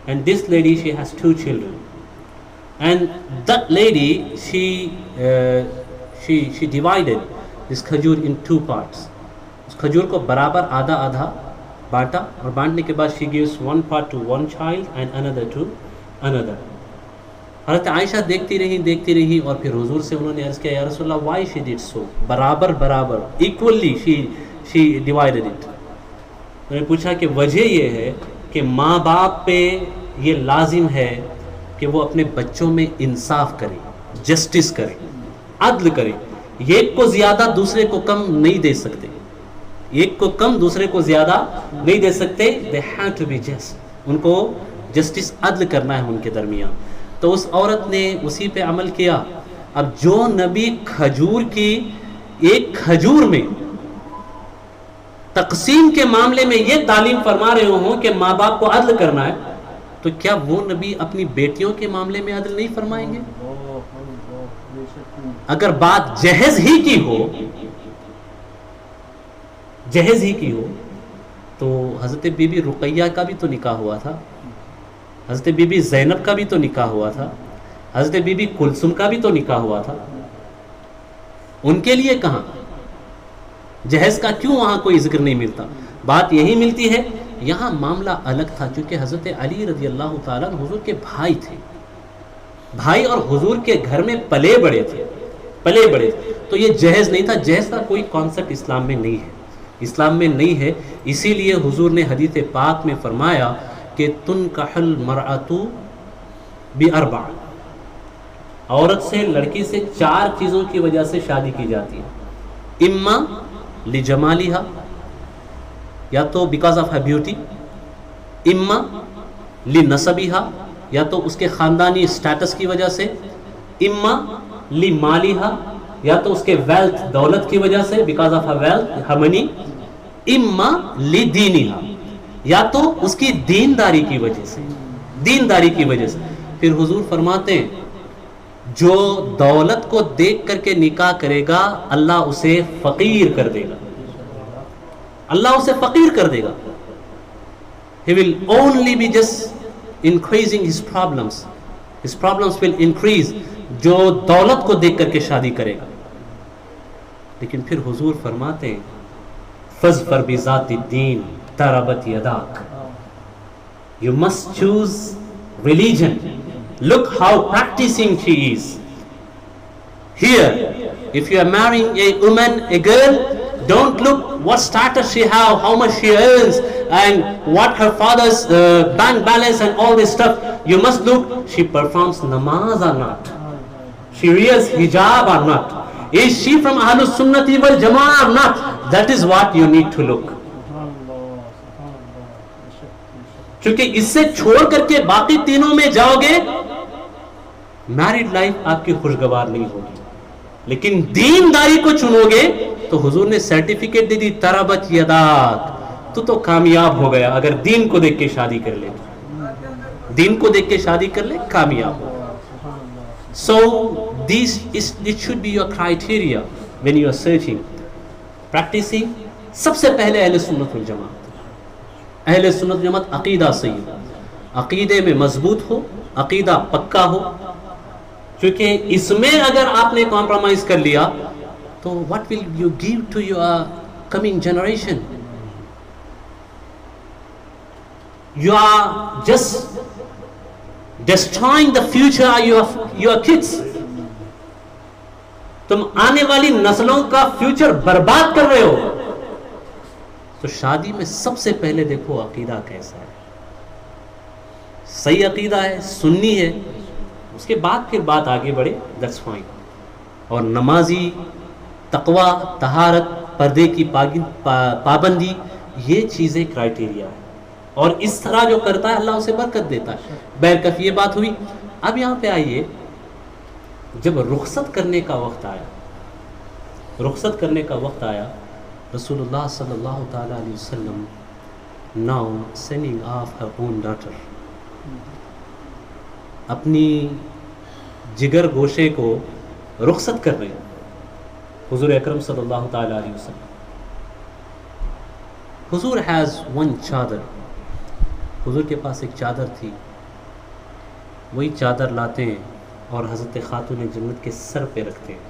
and this lady she has 2 children, and that lady she divided this khajur in 2 parts. اس کھجور کو برابر آدھا آدھا بانٹا, اور بانٹنے کے بعد she gives one part to one child and another to another. حضرت عائشہ دیکھتی رہی اور پھر حضور سے انہوں نے عرض کیا یا رسول اللہ وائی شی ڈڈ سو، برابر ایکولی شی ڈیوائڈڈ اٹ. میں نے پوچھا کہ وجہ یہ ہے کہ ماں باپ پہ یہ لازم ہے کہ وہ اپنے بچوں میں انصاف کرے، جسٹس کرے، عدل کرے. ایک کو زیادہ دوسرے کو کم نہیں دے سکتے، ایک کو کم دوسرے کو زیادہ نہیں دے سکتے. they have to be just. ان کو جسٹس عدل کرنا ہے ان کے درمیان. تو اس عورت نے اسی پہ عمل کیا. اب جو نبی کھجور کی ایک کھجور میں تقسیم کے معاملے میں یہ تعلیم فرما رہے ہوں کہ ماں باپ کو عدل کرنا ہے، تو کیا وہ نبی اپنی بیٹیوں کے معاملے میں عدل نہیں فرمائیں گے؟ اگر بات جہیز ہی کی ہو تو حضرت بی بی رقیہ کا بھی تو نکاح ہوا تھا، حضرت بی بی زینب کا بھی تو نکاح ہوا تھا، حضرت بی بی کلثوم کا بھی تو نکاح ہوا تھا. ان کے لیے کہاں جہیز کا کیوں وہاں کوئی ذکر نہیں ملتا؟ بات یہی ملتی ہے. یہاں معاملہ الگ تھا چونکہ حضرت علی رضی اللہ تعالیٰ حضور کے بھائی تھے، بھائی اور حضور کے گھر میں پلے بڑے تھے. تو یہ جہیز نہیں تھا. جہیز کا کوئی کانسیپٹ اسلام میں نہیں ہے. اسی لیے حضور نے حدیث پاک میں فرمایا کہ تنکح المرأۃ باربع، عورت سے، لڑکی سے 4 چیزوں کی وجہ سے شادی کی جاتی ہے. اما لجمالہا، یا تو بیکاز آف ہر بیوٹی، اما لنسبہا، یا تو اس کے خاندانی سٹیٹس کی وجہ سے، اما لمالہا، یا تو اس کے ویلتھ، دولت کی وجہ سے، بیکاز آف ہر ویلتھ، ہر منی، اما لدینہا، یا تو اس کی دینداری کی وجہ سے. پھر حضور فرماتے ہیں جو دولت کو دیکھ کر کے نکاح کرے گا اللہ اسے فقیر کر دے گا. He will only be just increasing his problems. His problems will increase جو دولت کو دیکھ کر کے شادی کرے گا. لیکن پھر حضور فرماتے ہیں فَاظْفَرْ بِذَاتِ الدِّينِ تَرَبَتْ يَدَاكَ. You must choose religion. Look how practicing she is. Here, if you are marrying a woman, a girl, don't look what status she have, how much she earns, and what her father's bank balance and all this stuff. You must look she performs namaz or not, she wears hijab or not, is she from Ahlus Sunnati wal Jama'ah or not. That is what you need to look. چونکہ اس سے چھوڑ کر کے باقی تینوں میں جاؤ گے میرڈ لائف آپ کی خوشگوار نہیں ہوگی. لیکن دینداری کو چنو گے تو حضور نے سرٹیفکیٹ دے دی تربت یداک، تو کامیاب ہو گیا. اگر دین کو دیکھ کے شادی کر لے کامیاب ہو. So it should be your criteria when you are searching, practicing. سب سے پہلے اہل سنت والجماعت عقیدہ صحیح، عقیدے میں مضبوط ہو، عقیدہ پکا ہو. کیونکہ اس میں اگر آپ نے کمپرومائز کر لیا تو what will you give to your coming generation? You are just destroying the future of your kids. تم آنے والی نسلوں کا فیوچر برباد کر رہے ہو. تو شادی میں سب سے پہلے دیکھو عقیدہ کیسا ہے. صحیح عقیدہ ہے، سنی ہے، اس کے بعد پھر بات آگے بڑھے، that's fine. اور نمازی، تقوی، طہارت، پردے کی پابندی، یہ چیزیں کرائٹیریا ہے. اور اس طرح جو کرتا ہے اللہ اسے برکت دیتا ہے. بہرکیف یہ بات ہوئی. اب یہاں پہ آئیے، جب رخصت کرنے کا وقت آیا رسول اللہ صلی اللہ تعالی علیہ وسلم now sending off her own daughter، اپنی جگر گوشے کو رخصت کر رہے ہیں حضور اکرم صلی اللہ تعالی علیہ وسلم. حضور has one چادر، حضور کے پاس ایک چادر تھی. وہی چادر لاتے ہیں اور حضرت خاتون جنت کے سر پہ رکھتے ہیں.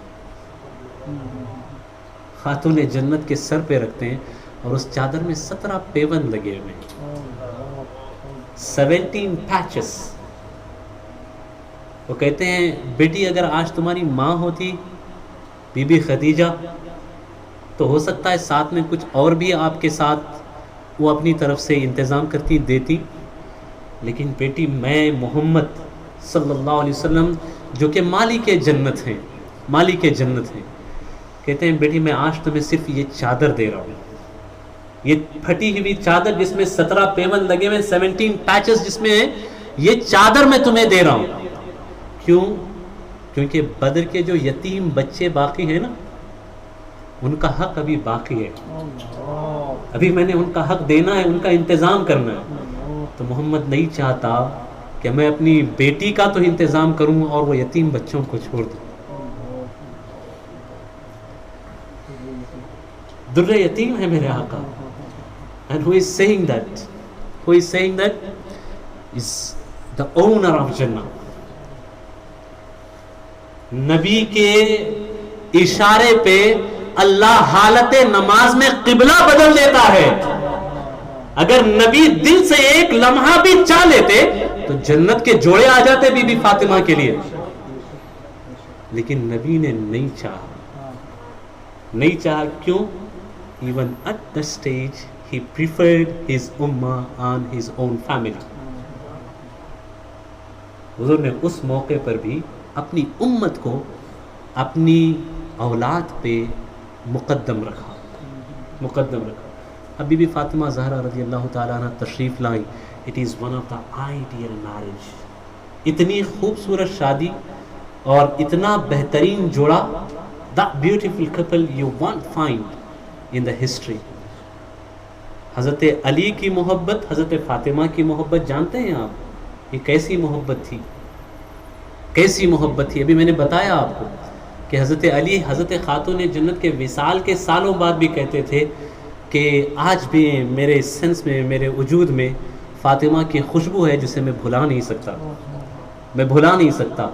خاتون جنت کے سر پہ رکھتے ہیں اور اس چادر میں 17 پیون لگے ہوئے ہیں، 17 پیچز. وہ کہتے ہیں بیٹی اگر آج تمہاری ماں ہوتی بی بی خدیجہ تو ہو سکتا ہے ساتھ میں کچھ اور بھی آپ کے ساتھ وہ اپنی طرف سے انتظام کرتی دیتی، لیکن بیٹی میں محمد صلی اللہ علیہ وسلم جو کہ مالک جنت ہیں، مالک جنت ہیں، کہتے ہیں بیٹی میں آج تمہیں صرف یہ چادر دے رہا ہوں، یہ پھٹی ہوئی چادر جس میں 17 پیون لگے ہوئے 17 پیچز جس میں ہیں، یہ چادر میں تمہیں دے رہا ہوں۔ کیوں؟ کیونکہ بدر کے جو یتیم بچے باقی ہیں نا، ان کا حق ابھی باقی ہے، ابھی میں نے ان کا حق دینا ہے، ان کا انتظام کرنا ہے۔ تو محمد نہیں چاہتا کہ میں اپنی بیٹی کا تو انتظام کروں اور وہ یتیم بچوں کو چھوڑ دوں۔ در یتیم ہے میرے آقا، and who is saying that is the owner of Jannah۔ نبی کے اشارے پہ اللہ حالت نماز میں قبلہ بدل دیتا ہے۔ اگر نبی دل سے ایک لمحہ بھی چاہ لیتے تو جنت کے جوڑے آ جاتے بی بی فاطمہ کے لیے، لیکن نبی نے نہیں چاہا۔ کیوں؟ even at that stage he preferred his ummah and his own family۔ حضور نے اس موقع پر بھی اپنی امت کو اپنی اولاد پہ مقدم رکھا۔ اب بی بی فاطمہ زہرا رضی اللہ تعالیٰ عنہ تشریف لائیں۔ it is one of the ideal marriage، اتنی خوبصورت شادی اور اتنا بہترین جوڑا، that beautiful couple you won't find in the history۔ حضرت علی کی محبت، حضرت فاطمہ کی محبت جانتے ہیں آپ؟ یہ کیسی محبت تھی، کیسی محبت تھی؟ ابھی میں نے بتایا آپ کو کہ حضرت علی حضرت خاتون جنت کے وصال کے سالوں بعد بھی کہتے تھے کہ آج بھی میرے سینس میں، میرے وجود میں فاطمہ کی خوشبو ہے جسے میں بھلا نہیں سکتا۔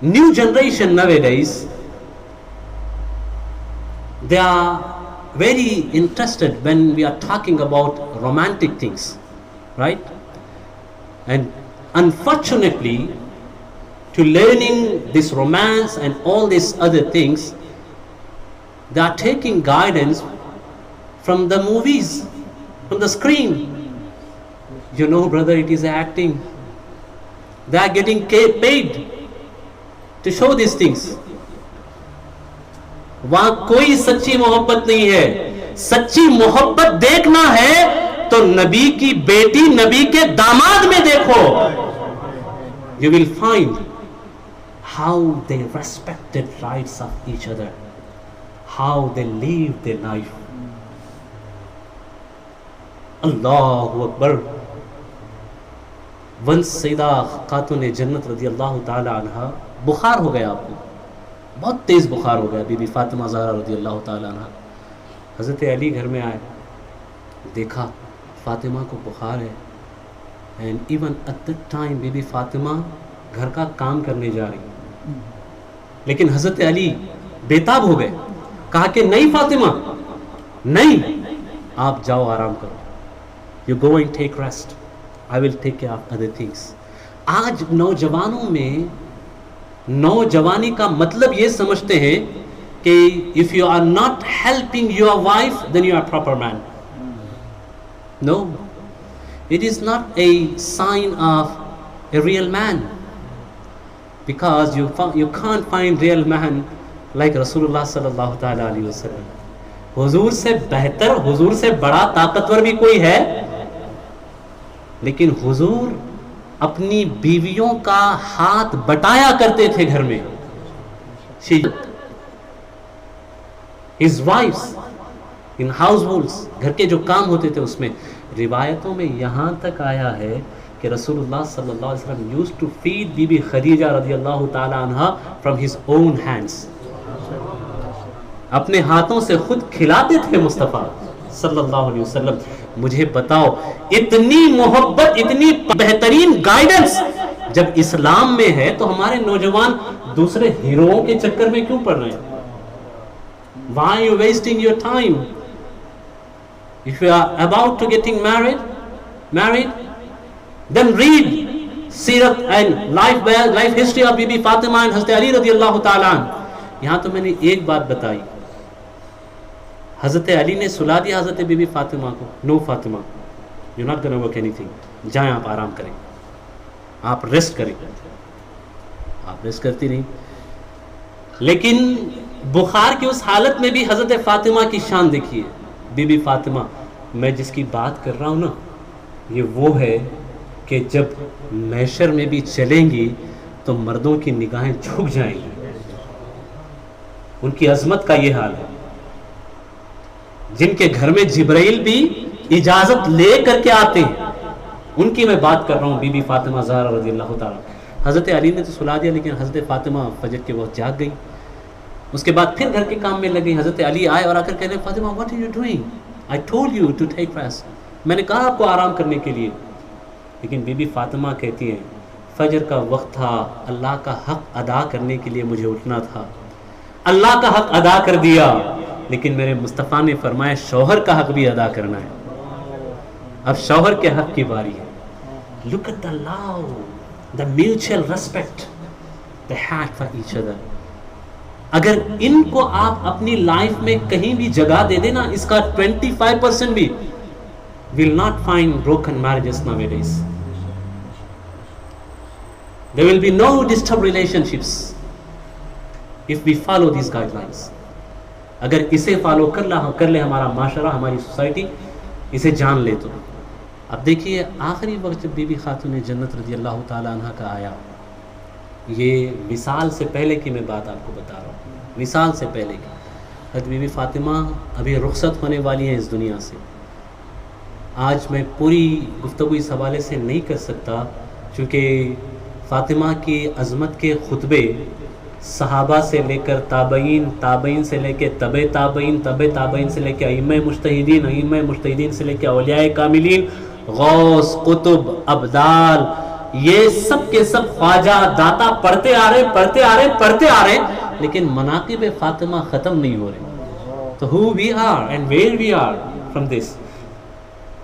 New generation nowadays they are very interested when we are talking about romantic things, right? And unfortunately, to learning this romance and all these other things, they are taking guidance from the movies, from the screen. You know, brother, it is acting. They are getting paid to show these things. وہاں کوئی سچی محبت نہیں ہے۔ سچی محبت دیکھنا ہے تو نبی کی بیٹی، نبی کے داماد میں دیکھو۔ You will find how they respected rights of each other, how they lived their life۔ اللہ اکبر۔ ونس سیدہ خاتون جنت رضی اللہ تعالی عنہ بخار ہو گیا، آپ کو بہت تیز بخار ہو گیا۔ بی بی فاطمہ زہرا رضی اللہ تعالیٰ عنہ، حضرت علی گھر میں آئے، دیکھا فاطمہ کو بخار ہے، and even at that time Bibi be فاطمہ گھر کا کام کرنے جا رہی، لیکن حضرت علی بےتاب ہو گئے، کہا کہ نہیں فاطمہ، نہیں، آپ جاؤ آرام کرو، you go and take rest, I will take care of other things. آج نوجوانوں میں نوجوانی کا مطلب یہ سمجھتے ہیں کہ if you are not helping your wife then you are proper man. No, it is not a sign of a real man, because you can't find real man like Rasulullah sallallahu ta'ala alayhi wa sallam۔ حضور سے بہتر، حضور سے بڑا طاقتور بھی کوئی ہے؟ لیکن حضور اپنی بیویوں کا ہاتھ بٹایا کرتے تھے گھر میں۔ His wives in households، گھر کے جو کام ہوتے تھے اس میں، روایتوں میں یہاں تک آیا ہے کہ رسول اللہ صلی اللہ علیہ وسلم used to feed Bibi Khadija رضی اللہ تعالی عنہ from his own hands، اپنے ہاتھوں سے خود کھلاتے تھے مصطفیٰ صلی اللہ علیہ وسلم۔ مجھے بتاؤ، اتنی محبت، اتنی بہترین گائیڈنس جب اسلام میں ہے تو ہمارے نوجوان دوسرے ہیروؤں کے چکر میں کیوں پڑ رہے ہیں؟ Why are you wasting your time? If you are about to getting married, then read سیرت and life history of be be Fatima and Hazrat Ali رضی اللہ تعالیٰ عنہ. یہاں تو میں نے ایک بات بتائی, حضرت علی نے سلا دیا حضرت بی بی فاطمہ کو, no Fatima you not gonna work اینی تھنگ, جائیں آپ آرام کریں, آپ ریسٹ کریں. آپ ریسٹ کرتی رہی, لیکن بخار کی اس حالت میں بھی حضرت فاطمہ کی شان دیکھیے. بی بی فاطمہ, میں جس کی بات کر رہا ہوں نا, یہ وہ ہے کہ جب محشر میں بھی چلیں گی تو مردوں کی نگاہیں جھک جائیں گی. ان کی عظمت کا یہ حال ہے. جن کے گھر میں جبرائیل بھی اجازت لے کر کے آتے ہیں, ان کی میں بات کر رہا ہوں, بی بی فاطمہ زہرا رضی اللہ تعالیٰ. حضرت علی نے تو سلا دیا, لیکن حضرت فاطمہ فجر کے وقت جاگ گئی. اس کے بعد پھر گھر کے کام میں لگی. حضرت علی آئے اور آ کر کہنے, Fatima what are you doing? I told you to take rest. میں نے کہا آپ کو آرام کرنے کے لیے. لیکن بی بی فاطمہ کہتی ہیں, فجر کا وقت تھا, اللہ کا حق ادا کرنے کے لیے مجھے اٹھنا تھا, اللہ کا حق ادا کر دیا, لیکن میرے مصطفیٰ نے فرمایا شوہر کا حق بھی ادا کرنا ہے. اب شوہر کے حق کی باری ہے. Look at the love, the mutual respect they had for each other. اگر ان کو آپ اپنی لائف میں کہیں بھی جگہ دے دینا, اس کا 25% بھی will not find broken marriages nowadays. There will be no disturbed relationships if we follow these guidelines. اگر اسے فالو کر لے ہمارا معاشرہ, ہماری سوسائٹی اسے جان لے تو. اب دیکھیے آخری وقت جب بی بی خاتون جنت رضی اللہ تعالیٰ عنہ کا آیا, یہ وصال سے پہلے کی میں بات آپ کو بتا رہا ہوں, وصال سے پہلے کی. حضرت بی بی فاطمہ ابھی رخصت ہونے والی ہیں اس دنیا سے. آج میں پوری گفتگو اس حوالے سے نہیں کر سکتا, چونکہ فاطمہ کی عظمت کے خطبے صحابہ سے لے کر تابعین, تابعین سے لے کے طب تابعین, طب تابعین سے لے کے ائمہ مجتہدین, ائمہ مجتہدین سے لے کے اولیاء کاملین, غوث, قطب, ابدال, یہ سب کے سب خواجہ داتا پڑھتے آ رہے, لیکن مناقب فاطمہ ختم نہیں ہو رہے. تو who we are and where we are from this,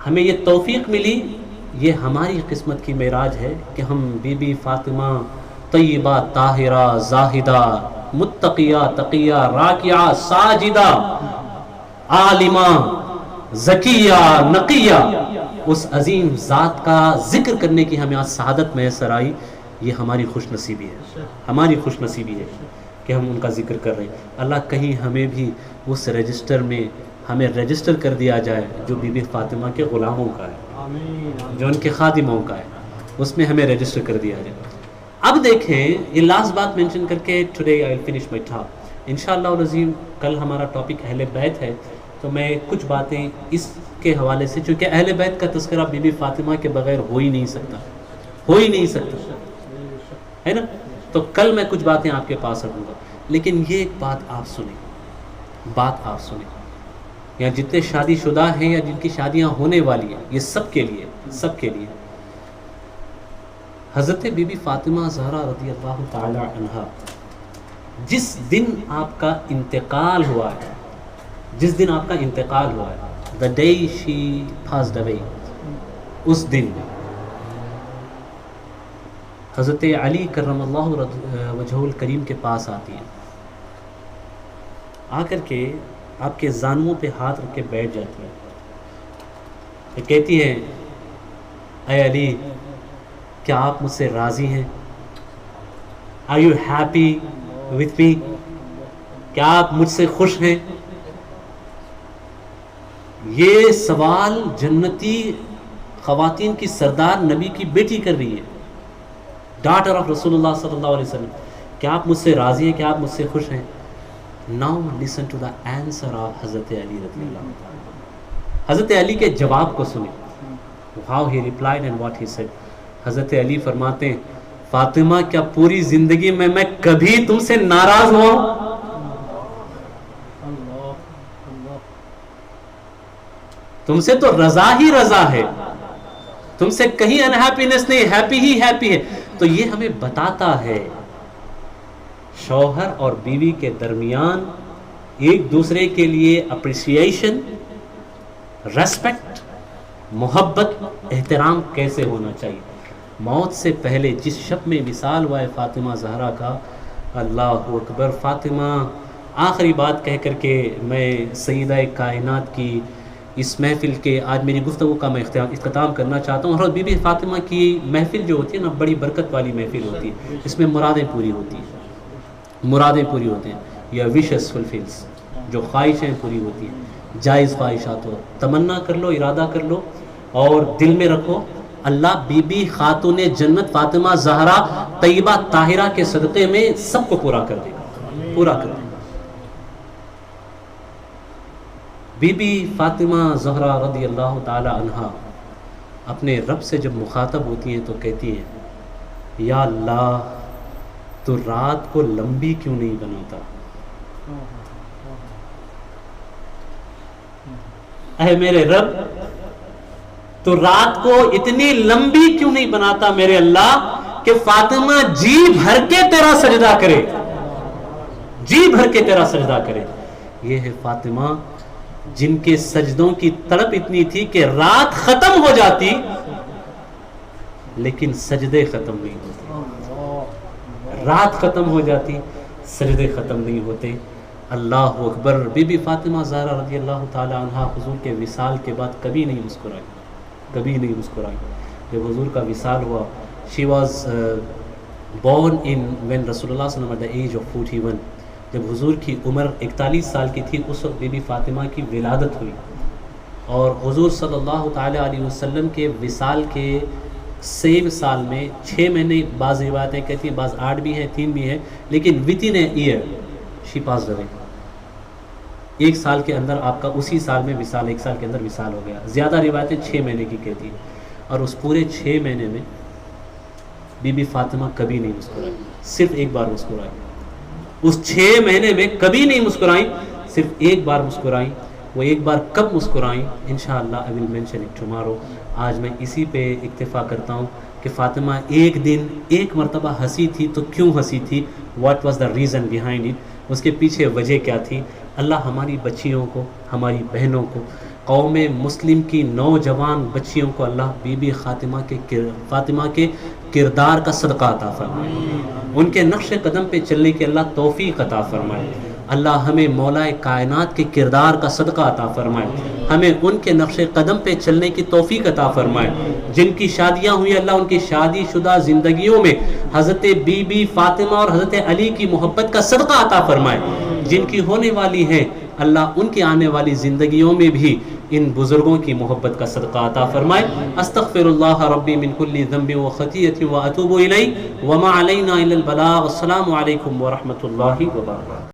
ہمیں یہ توفیق ملی, یہ ہماری قسمت کی معراج ہے کہ ہم بی بی فاطمہ طیبہ, طاہرہ, زاہدہ, متقیہ, تقیہ, راکعہ, ساجدہ, عالمہ, زکیہ, نقیہ, اس عظیم ذات کا ذکر کرنے کی ہمیں آج سعادت میسر آئی. یہ ہماری خوش نصیبی ہے, ہماری خوش نصیبی ہے کہ ہم ان کا ذکر کر رہے ہیں. اللہ کہیں ہمیں بھی اس رجسٹر میں ہمیں رجسٹر کر دیا جائے جو بی بی فاطمہ کے غلاموں کا ہے, جو ان کے خادموں کا ہے, اس میں ہمیں رجسٹر کر دیا جائے. اب دیکھیں, یہ لاسٹ بات مینشن کر کے today I will finish my talk. انشاءاللہ العظیم کل ہمارا ٹاپک اہل بیت ہے, تو میں کچھ باتیں اس کے حوالے سے, چونکہ اہل بیت کا تذکرہ بی بی فاطمہ کے بغیر ہو ہی نہیں سکتا ہے نا. تو کل میں کچھ باتیں آپ کے پاس رکھوں گا, لیکن یہ ایک بات آپ سنیں, یا جتنے شادی شدہ ہیں یا جن کی شادیاں ہونے والی ہیں, یہ سب کے لیے حضرت بی بی فاطمہ زہرا رضی اللہ تعالی عنہا, جس دن آپ کا انتقال ہوا ہے, the day she passed away, اس دن حضرت علی کرم اللہ وجہہ الکریم کے پاس آتی ہیں, آ کر کے آپ کے زانوؤں پہ ہاتھ رکھ کے بیٹھ جاتی ہیں, کہتی ہیں, اے علی, کیا آپ مجھ سے راضی ہیں؟ Are you happy with me? کیا آپ مجھ سے خوش ہیں؟ یہ سوال جنتی خواتین کی سردار نبی کی بیٹی کر رہی ہے, ڈاٹر آف رسول اللہ صلی اللہ علیہ وسلم. کیا آپ مجھ سے راضی ہیں, کیا آپ مجھ سے خوش ہیں؟ Now listen to the answer of حضرت علی رضی اللہ عنہ. حضرت علی کے جواب کو سنیں, how he replied and what he said. حضرت علی فرماتے ہیں, فاطمہ, کیا پوری زندگی میں کبھی تم سے ناراض ہوا؟ تم سے تو رضا ہی رضا ہے, تم سے کہیں انہیپینس نہیں, ہیپی ہے. تو یہ ہمیں بتاتا ہے شوہر اور بیوی کے درمیان ایک دوسرے کے لیے اپریسیشن, ریسپیکٹ, محبت, احترام کیسے ہونا چاہیے. موت سے پہلے جس شب میں وصال ہوا ہے فاطمہ زہرا کا، اللہ اکبر، فاطمہ آخری بات کہہ کر کے میں سیدہ کائنات کی اس محفل کے آج میری گفتگو کا میں اختتام کرنا چاہتا ہوں. اور بی بی فاطمہ کی محفل جو ہوتی ہے نا بڑی برکت والی محفل ہوتی ہے، اس میں مرادیں پوری ہوتی ہیں، مرادیں پوری ہوتی ہیں، یا وشز فلفلس، جو خواہشیں پوری ہوتی ہیں، جائز خواہشات ہو، تمنا کر لو، ارادہ کر لو اور دل میں رکھو، اللہ بی بی خاتون جنت فاطمہ زہرا طیبہ طاہرہ کے صدقے میں سب کو پورا کر دے گا، پورا کر دے گا. بی بی فاطمہ زہرا رضی اللہ تعالی عنہا اپنے رب سے جب مخاطب ہوتی ہیں تو کہتی ہیں، یا اللہ تو رات کو لمبی کیوں نہیں بناتا، اے میرے رب تو رات کو اتنی لمبی کیوں نہیں بناتا میرے اللہ کہ فاطمہ جی بھر کے تیرا سجدہ کرے، جی بھر کے تیرا سجدہ کرے. یہ ہے فاطمہ جن کے سجدوں کی تڑپ اتنی تھی کہ رات ختم ہو جاتی لیکن سجدے ختم نہیں ہوتے، رات ختم ہو جاتی سجدے ختم نہیں ہوتے. اللہ اکبر. بی بی فاطمہ زہرا رضی اللہ تعالی عنہا حضور کے وصال کے بعد کبھی نہیں مسکرائی، کبھی نہیں مسکرائی. جب حضور کا وصال ہوا، she was born in when رسول اللہ صلی اللہ علیہ وسلم at the age of 41. جب حضور کی عمر 41 سال کی تھی اس وقت بی بی فاطمہ کی ولادت ہوئی، اور حضور صلی اللہ تعالی علیہ وسلم کے وصال کے 6 سال میں 6 مہینے، بعض روایتیں کہتی ہیں بعض 8 بھی ہے 3 بھی ہے، لیکن within a year she passed away. 1 سال کے اندر آپ کا اسی سال میں وصال، 1 سال کے اندر وصال ہو گیا. زیادہ روایتیں 6 مہینے کی کہتی ہیں. اور اس پورے 6 مہینے میں بی بی فاطمہ کبھی نہیں مسکرائی، صرف ایک بار مسکرائی. اس 6 مہینے میں کبھی نہیں مسکرائیں، صرف ایک بار مسکرائیں. وہ ایک بار کب مسکرائیں انشاءاللہ I will mention it tomorrow. آج میں اسی پہ اکتفا کرتا ہوں کہ فاطمہ ایک دن ایک مرتبہ ہنسی تھی تو کیوں ہنسی تھی، what was the reason behind it، اس کے پیچھے وجہ کیا تھی. اللہ ہماری بچیوں کو، ہماری بہنوں کو، قوم مسلم کی نوجوان بچیوں کو اللہ بی بی فاطمہ کے کردار کا صدقہ عطا فرمائے، ان کے نقش قدم پہ چلنے کی اللہ توفیق عطا فرمائے. اللہ ہمیں مولا کائنات کے کردار کا صدقہ عطا فرمائے، ہمیں ان کے نقش قدم پہ چلنے کی توفیق عطا فرمائے. جن کی شادیاں ہوئی اللہ ان کی شادی شدہ زندگیوں میں حضرت بی بی فاطمہ اور حضرت علی کی محبت کا صدقہ عطا فرمائے. جن کی ہونے والی ہیں اللہ ان کی آنے والی زندگیوں میں بھی ان بزرگوں کی محبت کا صدقہ عطا فرمائے. استغفر اللہ ربی من کل ذنب و خطیئۃ و اتوب الیہ وما علینا الا البلاغ. السلام علیکم ورحمۃ اللہ وبرکاتہ.